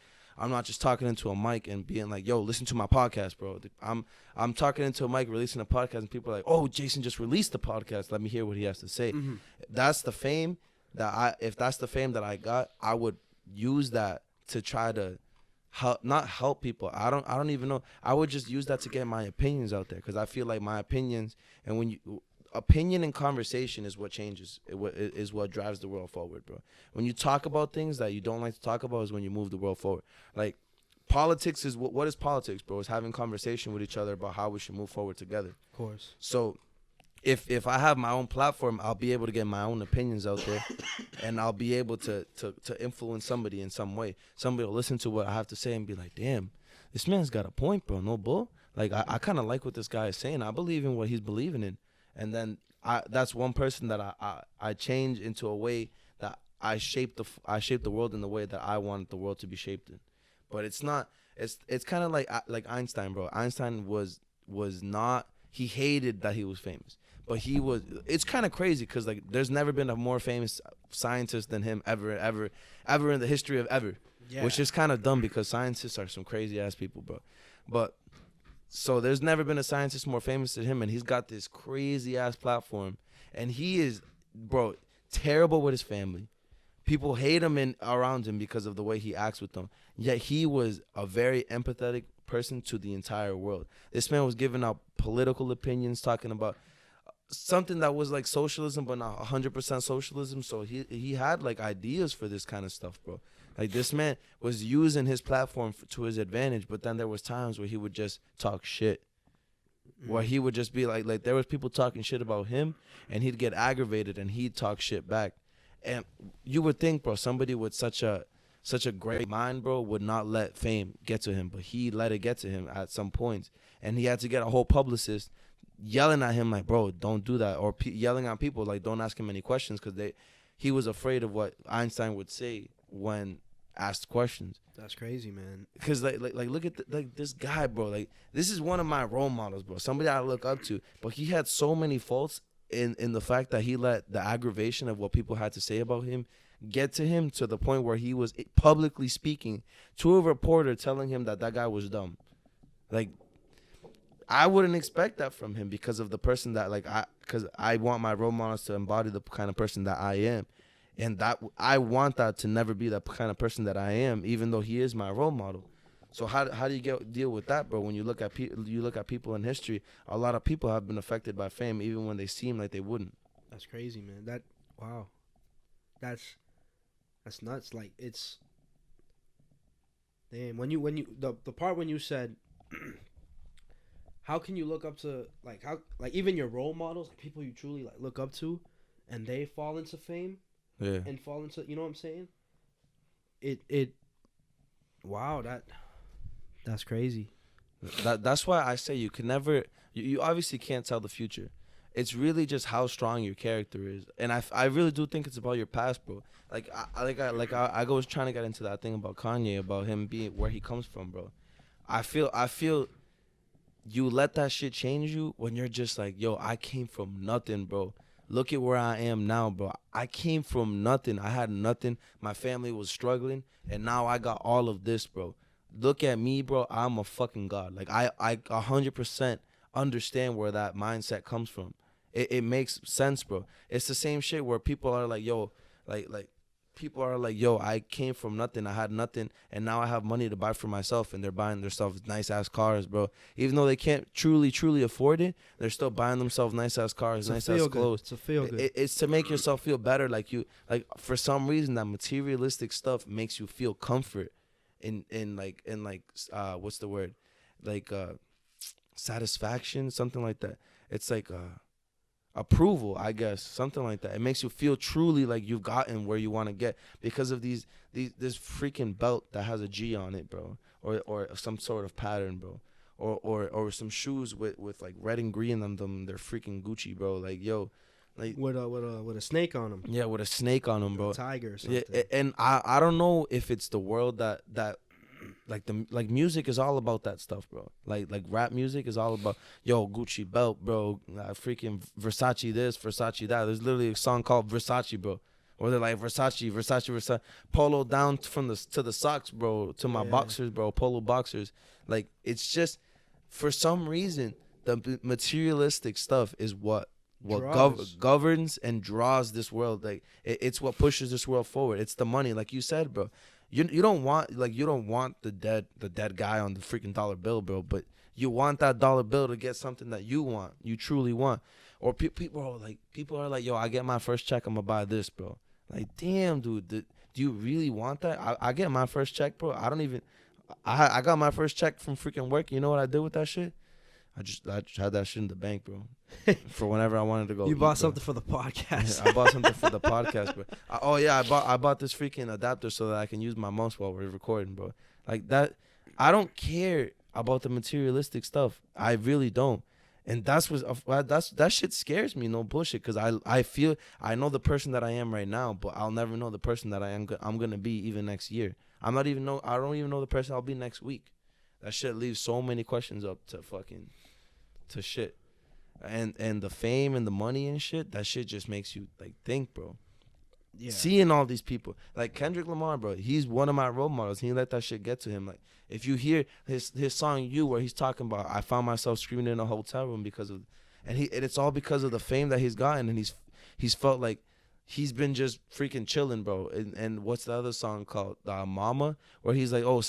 [SPEAKER 4] talking into a mic and being like, yo, listen to my podcast, bro. I'm talking into a mic, releasing a podcast, and people are like, oh, Jason just released the podcast. Let me hear what he has to say. Mm-hmm. That's the fame if that's the fame that I got, I would use that to try to not help people. I don't even know. I would just use that to get my opinions out there, because I feel like my opinions, and opinion and conversation is what changes. Is what drives the world forward, bro. When you talk about things that you don't like to talk about is when you move the world forward. Like, politics is what is politics, bro? It's having conversation with each other about how we should move forward together. Of course. So if I have my own platform, I'll be able to get my own opinions out there, and I'll be able to influence somebody in some way. Somebody will listen to what I have to say and be like, damn, this man's got a point, bro. No bull. Like, I kind of like what this guy is saying. I believe in what he's believing in. And then that's one person that I change into a way that I shape the world in the way that I want the world to be shaped in. But it's not. It's kind of like Einstein, bro. Einstein was not. He hated that he was famous, but he was. It's kind of crazy because, like, there's never been a more famous scientist than him ever in the history of ever. Yeah. Which is kind of dumb because scientists are some crazy ass people, bro. But so there's never been a scientist more famous than him, and he's got this crazy ass platform, and he is, bro, terrible with his family. People hate him around him because of the way he acts with them. Yet he was a very empathetic person to the entire world. This man was giving out political opinions, talking about something that was like socialism, but not 100% socialism. So he had like ideas for this kind of stuff, bro. Like this man was using his platform to his advantage, but then there was times where he would just talk shit. Where he would just be like there was people talking shit about him, and he'd get aggravated and he'd talk shit back. And you would think, bro, somebody with such a great mind, bro, would not let fame get to him, but he let it get to him at some points, and he had to get a whole publicist yelling at him like, bro, don't do that, or yelling at people like, don't ask him any questions, because he was afraid of what Einstein would say when asked questions.
[SPEAKER 3] That's crazy, man.
[SPEAKER 4] Because like look at this guy, bro. Like, this is one of my role models, bro. Somebody I look up to, but he had so many faults in the fact that he let the aggravation of what people had to say about him get to him, to the point where he was publicly speaking to a reporter telling him that guy was dumb. Like, I wouldn't expect that from him because of the person that, like, because I want my role models to embody the kind of person that I am. And that I want that to never be the kind of person that I am, even though he is my role model. So how do you deal with that, bro? When you look at people in history, a lot of people have been affected by fame, even when they seem like they wouldn't.
[SPEAKER 3] That's crazy, man. Wow, that's nuts. Like, it's damn. When you the part when you said, how can you look up to even your role models, like people you truly like look up to, and they fall into fame.
[SPEAKER 4] Yeah.
[SPEAKER 3] And fall into, you know what I'm saying? Wow, that's crazy.
[SPEAKER 4] That's why I say you can never, you obviously can't tell the future. It's really just how strong your character is, and I really do think it's about your past, bro. I was trying to get into that thing about Kanye, about him being where he comes from, bro. I feel you let that shit change you when you're just like, yo, I came from nothing, bro. Look at where I am now, bro. I came from nothing. I had nothing. My family was struggling, and now I got all of this, bro. Look at me, bro. I'm a fucking god. Like, I 100% understand where that mindset comes from. It makes sense, bro. It's the same shit where people are like, yo, people are like, yo, I came from nothing. I had nothing, and now I have money to buy for myself, and they're buying themselves nice-ass cars, bro. Even though they can't truly afford it, they're still buying themselves nice-ass cars, nice-ass clothes.
[SPEAKER 3] It's a feel good.
[SPEAKER 4] It's to make yourself feel better. Like, for some reason, that materialistic stuff makes you feel comfort in what's the word? Like, satisfaction, something like that. It's like, approval, I guess, something like that. It makes you feel truly like you've gotten where you want to get because of this freaking belt that has a G on it, bro, or some sort of pattern, bro, or some shoes with like red and green on them. They're freaking Gucci, bro. Like, yo, like
[SPEAKER 3] with a snake on them.
[SPEAKER 4] Yeah, with a snake on them, bro.
[SPEAKER 3] A tiger or something.
[SPEAKER 4] Yeah, and I don't know if it's the world that like music is all about that stuff, bro. Like rap music is all about, yo, Gucci belt, bro. Freaking Versace this, Versace that. There's literally a song called Versace, bro. Or they're like Versace, polo down to the socks, bro, to my boxers, bro, polo boxers. Like, it's just, for some reason, the materialistic stuff is what governs and draws this world. Like, it's what pushes this world forward. It's the money, like you said, bro. You don't want the dead guy on the freaking dollar bill, bro, but you want that dollar bill to get something that you want, you truly want. Or people are like, yo, I get my first check, I'm gonna buy this, bro. Like, damn, dude, do you really want that? I get my first check, bro. I got my first check from freaking work. You know what I did with that shit? I just had that shit in the bank, bro, for whenever I wanted to go.
[SPEAKER 3] You
[SPEAKER 4] eat,
[SPEAKER 3] bought
[SPEAKER 4] bro.
[SPEAKER 3] something for the podcast.
[SPEAKER 4] Yeah, I bought something for the podcast, bro. I bought this freaking adapter so that I can use my mouse while we're recording, bro. Like that, I don't care about the materialistic stuff. I really don't, and that shit scares me. No bullshit, because I feel I know the person that I am right now, but I'll never know the person that I'm gonna be even next year. I don't even know the person I'll be next week. That shit leaves so many questions up to shit. And the fame and the money and shit, that shit just makes you like think, bro. Yeah. Seeing all these people. Like Kendrick Lamar, bro, he's one of my role models. He let that shit get to him. Like, if you hear his song You, where he's talking about, I found myself screaming in a hotel room because of, and it's all because of the fame that he's gotten, and he's felt like he's been just freaking chilling, bro. And what's the other song called? Mama, where he's like, oh,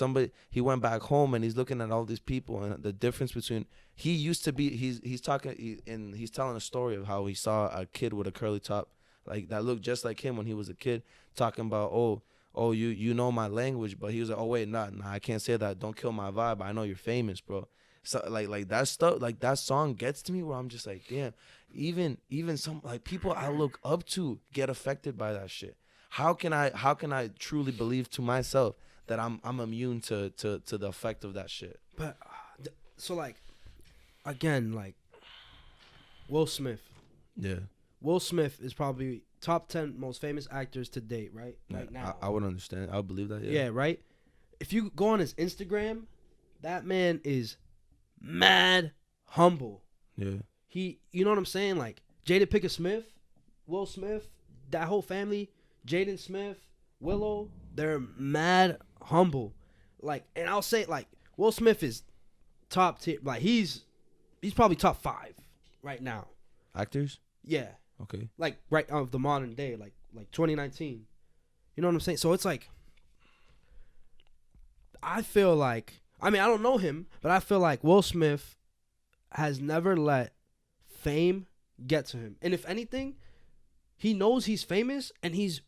[SPEAKER 4] he went back home and he's looking at all these people and the difference between he used to be. He's talking and he's telling a story of how he saw a kid with a curly top, like that looked just like him when he was a kid, talking about you know my language, but he was like, oh wait, nah, I can't say that. Don't kill my vibe. I know you're famous, bro. So like that stuff, like that song gets to me where I'm just like, damn, even some like people I look up to get affected by that shit. How can I truly believe to myself that I'm immune to the effect of that shit?
[SPEAKER 3] But so like again, like Will Smith.
[SPEAKER 4] Yeah.
[SPEAKER 3] Will Smith is probably top 10 most famous actors to date, right? Right now.
[SPEAKER 4] I would understand. I would believe that. Yeah.
[SPEAKER 3] Yeah, right? If you go on his Instagram, that man is mad humble.
[SPEAKER 4] Yeah.
[SPEAKER 3] You know what I'm saying? Like Jada Pinkett Smith, Will Smith, that whole family, Jaden Smith, Willow, they're mad humble. Like, and I'll say like Will Smith is top tier. Like he's probably top 5 right now.
[SPEAKER 4] Actors?
[SPEAKER 3] Yeah.
[SPEAKER 4] Okay.
[SPEAKER 3] Like right of the modern day, like 2019. You know what I'm saying? So it's like I feel like, I mean, I don't know him, but I feel like Will Smith has never let fame get to him. And if anything, he knows he's famous and he's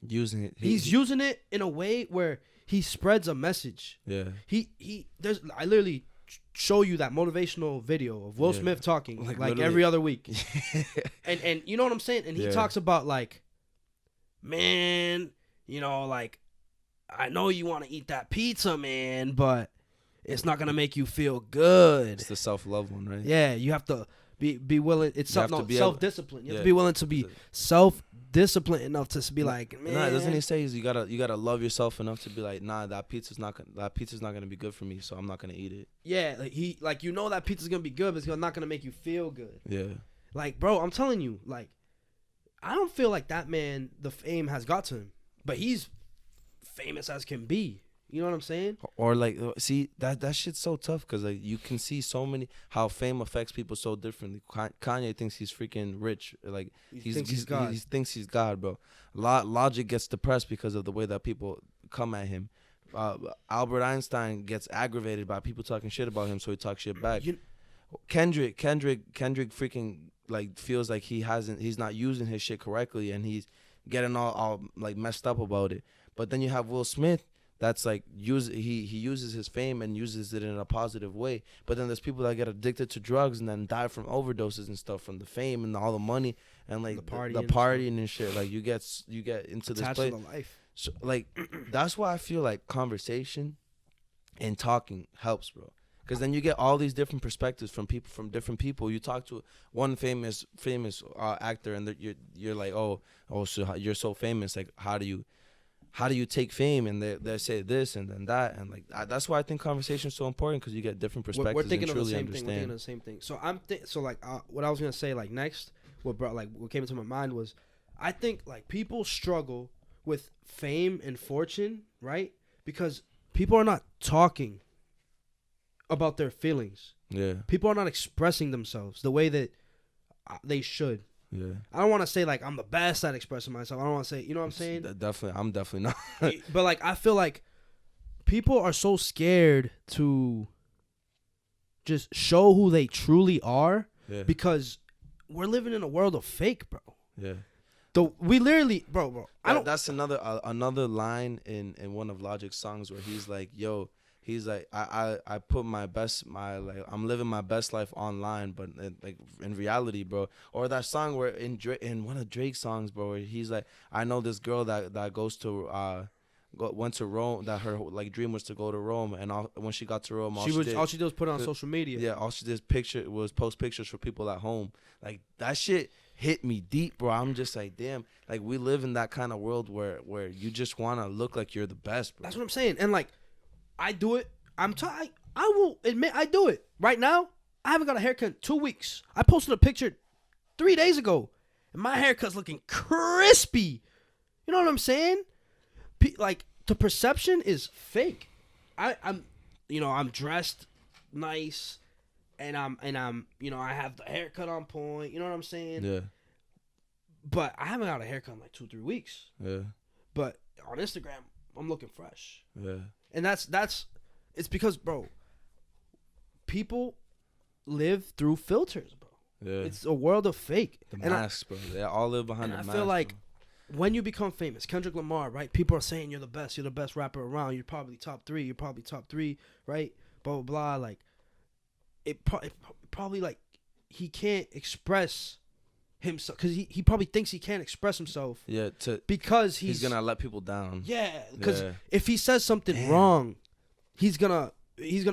[SPEAKER 4] using it.
[SPEAKER 3] He's using it in a way where he spreads a message.
[SPEAKER 4] Yeah.
[SPEAKER 3] I literally show you that motivational video of Will Smith talking like every other week. and you know what I'm saying? And he talks about like, man, you know, like, I know you want to eat that pizza, man, but it's not going to make you feel good.
[SPEAKER 4] It's the self-love one, right?
[SPEAKER 3] Yeah, you have to be willing. It's self-discipline. You have to be willing to be self-disciplined enough to be like, man.
[SPEAKER 4] Nah, doesn't he say you gotta love yourself enough to be like, nah, that pizza's not gonna be good for me, so I'm not gonna eat it.
[SPEAKER 3] Yeah, like you know that pizza's gonna be good, but it's not gonna make you feel good.
[SPEAKER 4] Yeah.
[SPEAKER 3] Like, bro, I'm telling you, like, I don't feel like that man, the fame has got to him, but he's famous as can be. You know what I'm saying?
[SPEAKER 4] Or like, see, that shit's so tough because like you can see so many how fame affects people so differently. Kanye thinks he's freaking rich, like he thinks he's God, bro. Logic gets depressed because of the way that people come at him. Albert Einstein gets aggravated by people talking shit about him, so he talks shit back. Kendrick freaking like feels like he's not using his shit correctly, and he's getting all like messed up about it. But then you have Will Smith. That's like he uses his fame and uses it in a positive way. But then there's people that get addicted to drugs and then die from overdoses and stuff from the fame and all the money and like the partying and shit. Like you get into this place.
[SPEAKER 3] To the life.
[SPEAKER 4] So like that's why I feel like conversation and talking helps, bro. Because then you get all these different perspectives from different people. You talk to one famous actor and you're like, oh, so you're so famous. Like how do you take fame? And they say this and then that, and like that's why I think conversation is so important because you get different perspectives.
[SPEAKER 3] We're thinking
[SPEAKER 4] and
[SPEAKER 3] of
[SPEAKER 4] truly
[SPEAKER 3] the same
[SPEAKER 4] understand.
[SPEAKER 3] thing. We're thinking of the same thing. So what I was gonna say like next, what came into my mind was, I think like people struggle with fame and fortune, right? Because people are not talking about their feelings.
[SPEAKER 4] Yeah.
[SPEAKER 3] People are not expressing themselves the way that they should.
[SPEAKER 4] Yeah.
[SPEAKER 3] I don't want to say like I'm the best at expressing myself. I don't want to say, you know what I'm saying?
[SPEAKER 4] I'm definitely not.
[SPEAKER 3] But like I feel like people are so scared to just show who they truly are because we're living in a world of fake, bro.
[SPEAKER 4] Yeah.
[SPEAKER 3] We literally, bro.
[SPEAKER 4] That's another line in one of Logic's songs where he's like, yo. He's like, I put I'm living my best life online, but like in reality, bro. Or that song where in one of Drake's songs, bro, where he's like, I know this girl that goes to went to Rome, that her like dream was to go to Rome, and when she got to Rome, all she did was put it on social media. Yeah, all she did was post pictures for people at home. Like that shit hit me deep, bro. I'm just like, damn, like we live in that kind of world where you just want to look like you're the best, bro.
[SPEAKER 3] That's what I'm saying, and like. I do it. I will admit I do it. Right now, I haven't got a haircut in 2 weeks. I posted a picture 3 days ago, and my haircut's looking crispy. You know what I'm saying? Like the perception is fake. I'm dressed nice, and I'm I have the haircut on point. You know what I'm saying?
[SPEAKER 4] Yeah.
[SPEAKER 3] But I haven't got a haircut in like 2-3 weeks.
[SPEAKER 4] Yeah.
[SPEAKER 3] But on Instagram, I'm looking fresh.
[SPEAKER 4] Yeah.
[SPEAKER 3] And it's because, bro, people live through filters, bro.
[SPEAKER 4] Yeah.
[SPEAKER 3] It's a world of fake.
[SPEAKER 4] The
[SPEAKER 3] And
[SPEAKER 4] masks, bro. They all live behind the
[SPEAKER 3] I
[SPEAKER 4] mask.
[SPEAKER 3] feel like
[SPEAKER 4] bro.
[SPEAKER 3] when you become famous, Kendrick Lamar, right? People are saying you're the best rapper around. You're probably top 3, right? Blah blah blah. Like it probably like he can't express himself because he probably thinks he can't express himself.
[SPEAKER 4] Yeah,
[SPEAKER 3] because
[SPEAKER 4] he's gonna let people down.
[SPEAKER 3] Yeah, because
[SPEAKER 4] Yeah.
[SPEAKER 3] if he says something wrong, he's gonna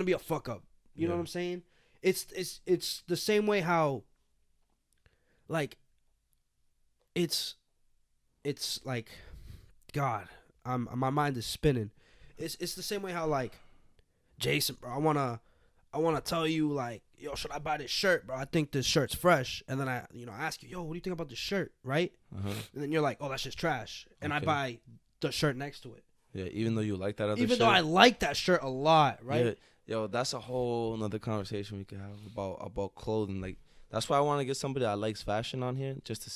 [SPEAKER 3] be a fuck up. You know
[SPEAKER 4] Yeah.
[SPEAKER 3] what I'm saying? It's the same way how like it's like God, my mind is spinning. It's the same way how like Jason, bro, I wanna tell you like, yo, should I buy this shirt, bro? I think this shirt's fresh, and then I ask you, yo, what do you think about this shirt, right?
[SPEAKER 4] Uh-huh.
[SPEAKER 3] And then you're like, oh, that's just trash, and I
[SPEAKER 4] Okay.
[SPEAKER 3] buy the shirt next to it.
[SPEAKER 4] Yeah, even though you like that other
[SPEAKER 3] Even
[SPEAKER 4] shirt.
[SPEAKER 3] though I like that shirt a lot, right?
[SPEAKER 4] Yeah. Yo, that's a whole another conversation we could have about clothing. Like that's why I want to get somebody that likes fashion on here just to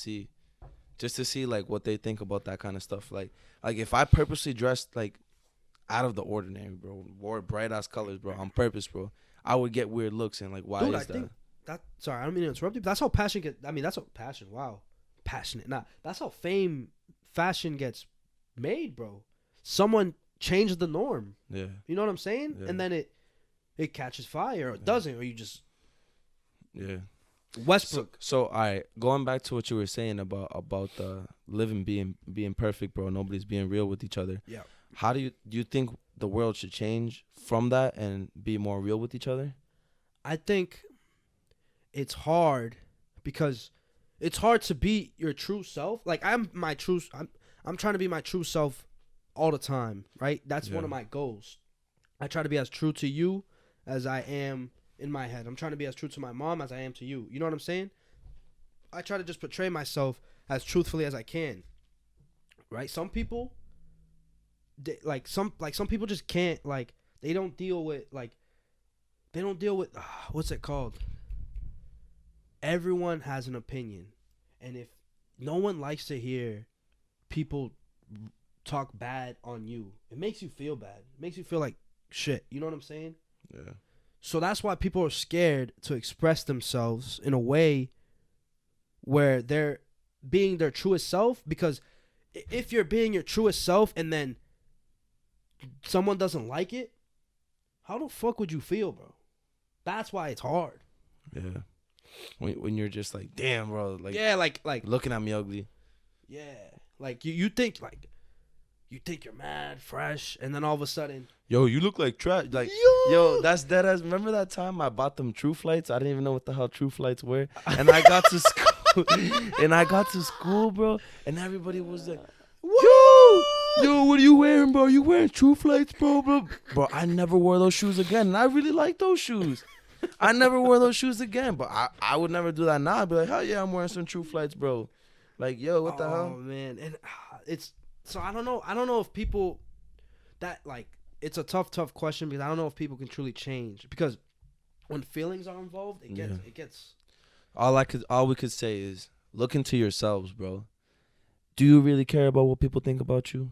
[SPEAKER 4] see like what they think about that kind of stuff. Like if I purposely dressed like out of the ordinary, bro, wore bright ass colors, bro, on purpose, bro, I would get weird looks and like why
[SPEAKER 3] Dude,
[SPEAKER 4] is
[SPEAKER 3] I
[SPEAKER 4] that?
[SPEAKER 3] think that. Sorry, I don't mean to interrupt you. But that's how passion get. I mean, that's how passion. Wow, passionate. Nah, that's how fashion gets made, bro. Someone changed the norm.
[SPEAKER 4] Yeah.
[SPEAKER 3] You know what I'm saying?
[SPEAKER 4] Yeah.
[SPEAKER 3] And then it catches fire or it doesn't, or you just
[SPEAKER 4] Yeah.
[SPEAKER 3] Westbrook.
[SPEAKER 4] So all right, going back to what you were saying about the living being perfect, bro. Nobody's being real with each other.
[SPEAKER 3] Yeah.
[SPEAKER 4] How do you think the world should change from that and be more real with each other?
[SPEAKER 3] I think it's hard because it's hard to be your true self. Like I'm trying to be my true self all the time, right? That's one of my goals. I try to be as true to you as I am in my head. I'm trying to be as true to my mom as I am to you. You know what I'm saying? I try to just portray myself as truthfully as I can. Right? Some people some people just can't, like, they don't deal with what's it called? Everyone has an opinion. And if no one likes to hear people talk bad on you, it makes you feel bad. It makes you feel like shit. You know what I'm saying?
[SPEAKER 4] Yeah.
[SPEAKER 3] So that's why people are scared to express themselves in a way where they're being their truest self, because if you're being your truest self and then someone doesn't like it, how the fuck would you feel, bro? That's why it's hard.
[SPEAKER 4] Yeah. When you're just like, damn, bro, like,
[SPEAKER 3] yeah, like
[SPEAKER 4] looking at me ugly.
[SPEAKER 3] Yeah, like you think you're mad fresh, and then all of a sudden,
[SPEAKER 4] Yo, you look like trash. Like, yo, that's dead ass. Remember that time I bought them True Flights? I didn't even know what the hell True Flights were, and I got to school, bro, and everybody was like, Yo, what are you wearing, bro? You wearing True Flights, bro? Bro, I never wore those shoes again, and I really like those shoes. I never wore those shoes again, but I would never do that now. I'd be like, hell yeah, I'm wearing some True Flights, bro. Like, yo, what the hell?
[SPEAKER 3] Oh man, and it's so I don't know if people that, like, it's a tough question, because I don't know if people can truly change, because when feelings are involved, it gets.
[SPEAKER 4] All we could say is look into yourselves, bro. Do you really care about what people think about you?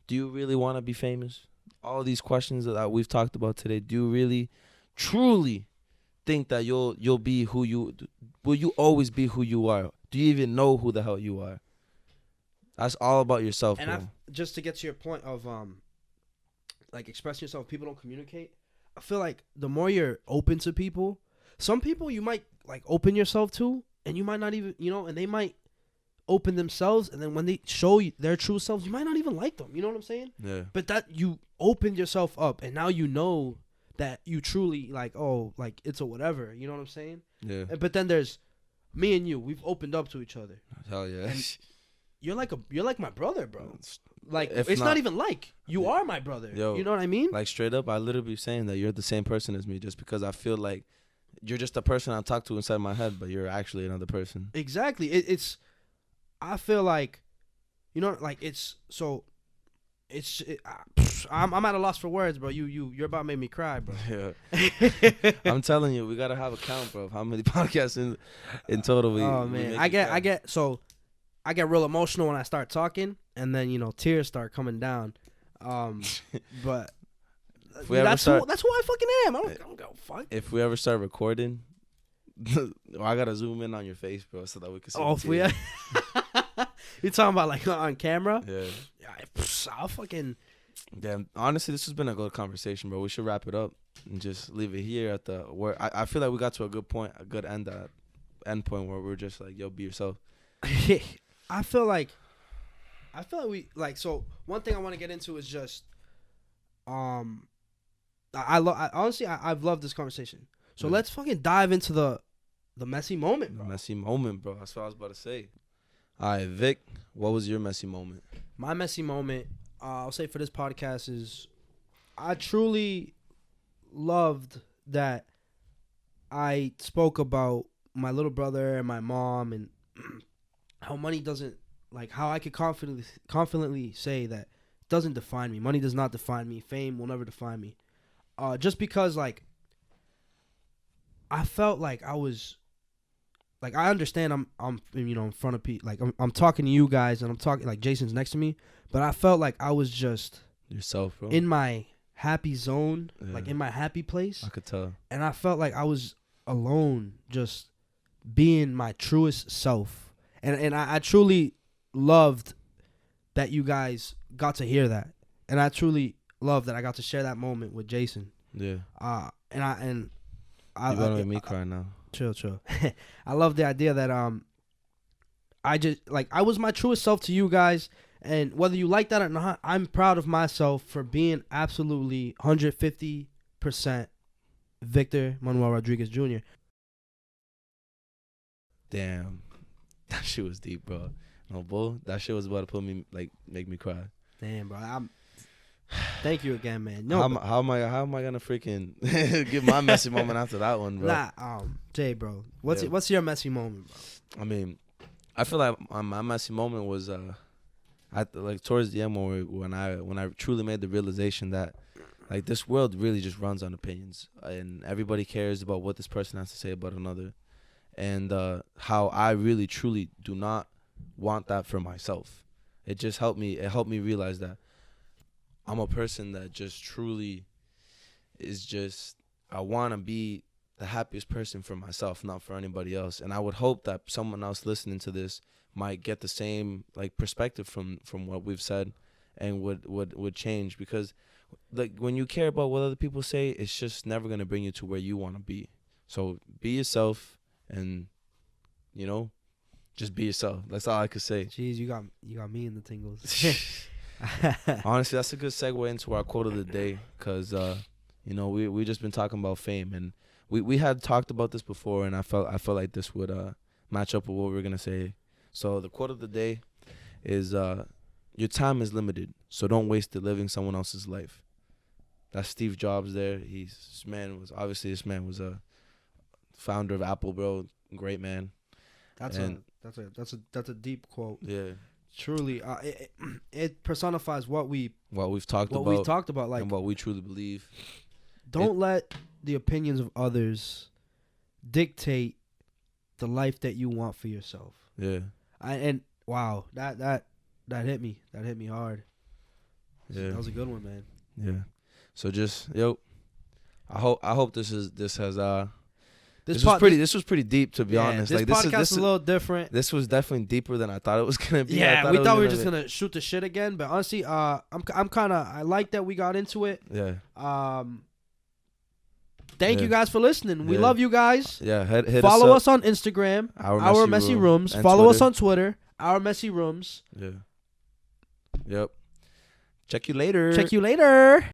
[SPEAKER 4] Do you really want to be famous? All these questions that we've talked about today. Do you really, truly think that you'll be who you will? You always be who you are? Do you even know who the hell you are? That's all about yourself,
[SPEAKER 3] And
[SPEAKER 4] bro.
[SPEAKER 3] just to get to your point of like expressing yourself, people don't communicate. I feel like the more you're open to people, some people you might like open yourself to, and you might not even, and they might open themselves, and then when they show you their true selves, you might not even like them. You know what I'm saying?
[SPEAKER 4] Yeah.
[SPEAKER 3] But that you opened yourself up, and now you know that you truly like, oh, like it's a whatever. You know what I'm saying?
[SPEAKER 4] Yeah.
[SPEAKER 3] But then there's me and you. We've opened up to each other.
[SPEAKER 4] Hell yeah.
[SPEAKER 3] You're like my brother, bro. Like,
[SPEAKER 4] If
[SPEAKER 3] it's
[SPEAKER 4] not-
[SPEAKER 3] not even like you are my brother.
[SPEAKER 4] Yo,
[SPEAKER 3] you know what I mean?
[SPEAKER 4] Like, straight up, I literally be saying that you're the same person as me, just because I feel like you're just a person I talk to inside my head, but you're actually another person.
[SPEAKER 3] Exactly. It's. I feel like, like I'm at a loss for words, bro. You're about to make me cry, bro.
[SPEAKER 4] Yeah. I'm telling you, we gotta have a count, bro, of how many podcasts in total we.
[SPEAKER 3] Oh
[SPEAKER 4] we
[SPEAKER 3] man,
[SPEAKER 4] make
[SPEAKER 3] I
[SPEAKER 4] you
[SPEAKER 3] get
[SPEAKER 4] cry.
[SPEAKER 3] so I get real emotional when I start talking, and then tears start coming down. But
[SPEAKER 4] If we ever
[SPEAKER 3] that's
[SPEAKER 4] start-
[SPEAKER 3] who I fucking am. I don't go fuck.
[SPEAKER 4] If we ever start recording, I gotta zoom in on your face, bro, so that we can see.
[SPEAKER 3] Oh,
[SPEAKER 4] the
[SPEAKER 3] if we
[SPEAKER 4] tears.
[SPEAKER 3] you talking about like on camera?
[SPEAKER 4] Yeah.
[SPEAKER 3] I'll fucking.
[SPEAKER 4] Damn. Honestly, this has been a good conversation, bro. We should wrap it up and just leave it here at the where I feel like we got to a good point, a good end point where we're just like, yo, be yourself.
[SPEAKER 3] I feel like we like. So one thing I want to get into is just honestly I've loved this conversation. So let's fucking dive into the messy moment, bro.
[SPEAKER 4] Messy moment, bro. That's what I was about to say. All right, Vic, what was your messy moment?
[SPEAKER 3] My messy moment, I'll say for this podcast, is I truly loved that I spoke about my little brother and my mom and how money doesn't, like, how I could confidently say that it doesn't define me. Money does not define me. Fame will never define me. Just because, like, I felt like I was, like, I understand I'm in front of people, like I'm talking to you guys and I'm talking, like, Jason's next to me, but I felt like I was just
[SPEAKER 4] Yourself, bro.
[SPEAKER 3] in my happy zone, like in my happy place,
[SPEAKER 4] I could tell.
[SPEAKER 3] and I felt like I was alone, just being my truest self, and I truly loved that you guys got to hear that, and I truly loved that I got to share that moment with Jason.
[SPEAKER 4] Yeah.
[SPEAKER 3] And I
[SPEAKER 4] You gotta make me cry now.
[SPEAKER 3] Chill. I love the idea that I just, like, I was my truest self to you guys, and whether you like that or not, I'm proud of myself for being absolutely 150% Victor Manuel Rodriguez Jr.
[SPEAKER 4] Damn. That shit was deep, bro. No bull. That shit was about to make me cry.
[SPEAKER 3] Damn, bro. Thank you again, man. No,
[SPEAKER 4] how am I gonna freaking give my messy moment after that one, bro?
[SPEAKER 3] Jay, bro. What's your messy moment, bro?
[SPEAKER 4] I mean, I feel like my messy moment was like towards the end when I truly made the realization that, like, this world really just runs on opinions, and everybody cares about what this person has to say about another, and how I really truly do not want that for myself. It just helped me realize that I'm a person that just truly is just, I want to be the happiest person for myself, not for anybody else. And I would hope that someone else listening to this might get the same, like, perspective from what we've said, and would change, because, like, when you care about what other people say, it's just never going to bring you to where you want to be. So be yourself, and just be yourself. That's all I could say.
[SPEAKER 3] Jeez, you got me in the tingles.
[SPEAKER 4] Honestly, that's a good segue into our quote of the day, because we just been talking about fame, and we had talked about this before, and I felt like this would match up with what we were gonna say. So the quote of the day is, your time is limited, so don't waste it living someone else's life. That's Steve Jobs there. This man was a founder of Apple, bro. Great man.
[SPEAKER 3] That's a deep quote.
[SPEAKER 4] Yeah.
[SPEAKER 3] Truly, it personifies what we've
[SPEAKER 4] talked about,
[SPEAKER 3] like,
[SPEAKER 4] and what we truly believe.
[SPEAKER 3] Don't let the opinions of others dictate the life that you want for yourself.
[SPEAKER 4] Yeah.
[SPEAKER 3] Wow, that hit me. That hit me hard.
[SPEAKER 4] Yeah.
[SPEAKER 3] That was a good one, man.
[SPEAKER 4] Yeah. So just I hope this was pretty deep, to be honest.
[SPEAKER 3] This
[SPEAKER 4] like,
[SPEAKER 3] podcast
[SPEAKER 4] is
[SPEAKER 3] a little different.
[SPEAKER 4] This was definitely deeper than I thought it was gonna be.
[SPEAKER 3] Yeah, we thought we were just gonna shoot the shit again, but honestly, I like that we got into it.
[SPEAKER 4] Yeah.
[SPEAKER 3] Thank you guys for listening. We love you guys.
[SPEAKER 4] Yeah. Hit
[SPEAKER 3] Follow
[SPEAKER 4] us
[SPEAKER 3] us on Instagram,
[SPEAKER 4] Our
[SPEAKER 3] Messy Rooms.
[SPEAKER 4] and
[SPEAKER 3] Follow us
[SPEAKER 4] Twitter.
[SPEAKER 3] on Twitter, Our Messy Rooms.
[SPEAKER 4] Yeah. Yep. Check you later.
[SPEAKER 3] Check you later.